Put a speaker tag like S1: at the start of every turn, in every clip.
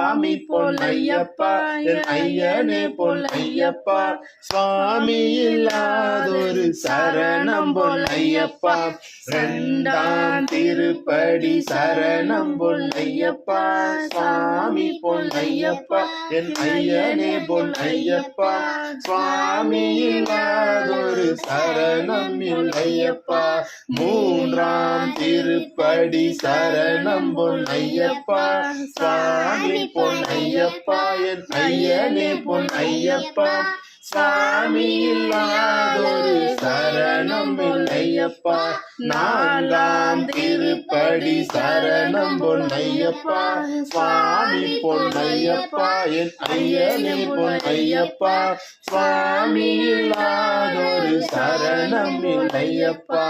S1: சுவாமி பொன்னையப்பா என் ஐயனே பொன்னையப்பா சுவாமி இல்லாதொரு சரணம் பொன்னையப்பா இரண்டாம் திருப்படி சரணம் பொன்னையப்பா சுவாமி பொன்னையப்பா என் ஐயனே பொன்னையப்பா சுவாமி இல்லாதொரு சரணம் இல்லையப்பா மூன்றாம் திருப்படி சரணம் பொன்னையப்பா சுவாமி பொன்னையப்பா என் ஐயனே பொன்னையப்பா சுவாமி இல்லாதொரு சரணம் இல்லையப்பா நான்காம் திருப்படி சரணம் பொன்னையப்பா சுவாமி பொன்னையப்பா என் ஐயனே பொன்னையப்பா சுவாமி இல்லாதொரு சரணம் இல்லையப்பா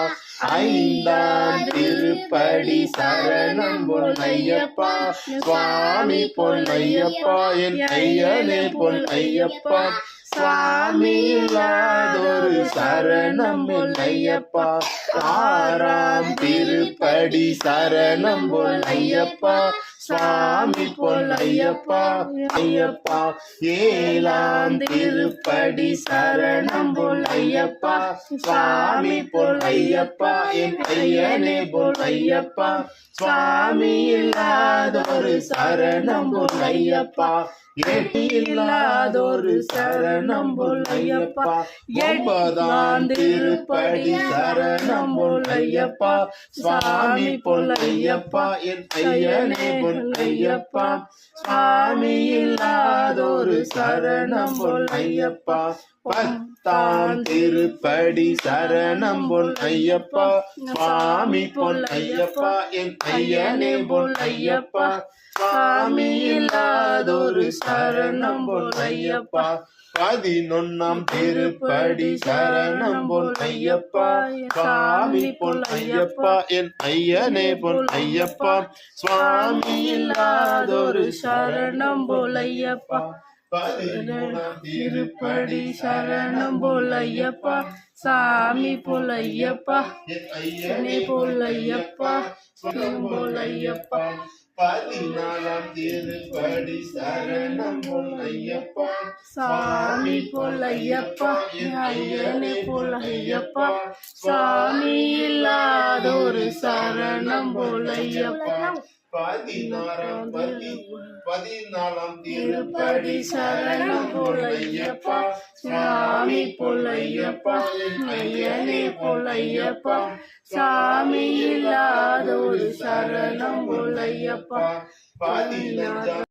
S1: ஐந்தாம் திருப்படி சரணம் பொன்னையப்பா சுவாமி பொன்னையப்பா என் ஐயனே பொன்னையப்பா சுவாமி இல்லாதொரு சரணம் இல்லையப்பா ஆறாம் திருப்படி சரணம் பொன்னையப்பா சுவாமி பொன்னையப்பா ஐயப்பா ஏழாம் திருப்படி சரணம் பொன்னையப்பா சுவாமி பொன்னையப்பா என் ஐயனே பொன்னையப்பா சுவாமி இல்லாதொரு சரணம் பொன்னையப்பா எட்டி இல்லாதொரு சரணம் பொன்னையப்பா ஒன்பதாம் திருப்படி சரணம் பொன்னையப்பா சுவாமி பொன்னையப்பா என் ஐயனே பொன்னையப்பா சுவாமி இல்லாதொரு சரணம் பொன்னையப்பா பத்தாம் திருப்படி சரணம் பொன்னையப்பா சுவாமி பொன்னையப்பா என் ஐயனே பொன்னையப்பா சுவாமி இல்லாதொரு சரணம் பொன்னையப்பா பதினொன்னாம் திருப்படி சரணம் பொன்னையப்பா சுவாமி பொன்னையப்பா என் ஐயனே பொன்னையப்பா சுவாமி இல்லாதொரு சரணம் பொன்னையப்பா பதினொன்னாம் திருப்படி சரணம் பொன்னையப்பா சாமி பொன்னையப்பா என் ஐயனே பொன்னையப்பா பொன்னையப்பா பதினாலாம் திருப்படி சரணம் பொன்னையப்பா சாமி பொன்னையப்பா என் ஐயனே பொன்னையப்பா சாமி இல்லாதொரு சரணம் பொன்னையப்பா பதினாலாம் திருப்படி சரணம் பொன்னையப்பா சாமி பொன்னையப்பா என் ஐயனே பொன்னையப்பா சாமி இல்லாதொரு சரணம் பொன்னையப்பா 15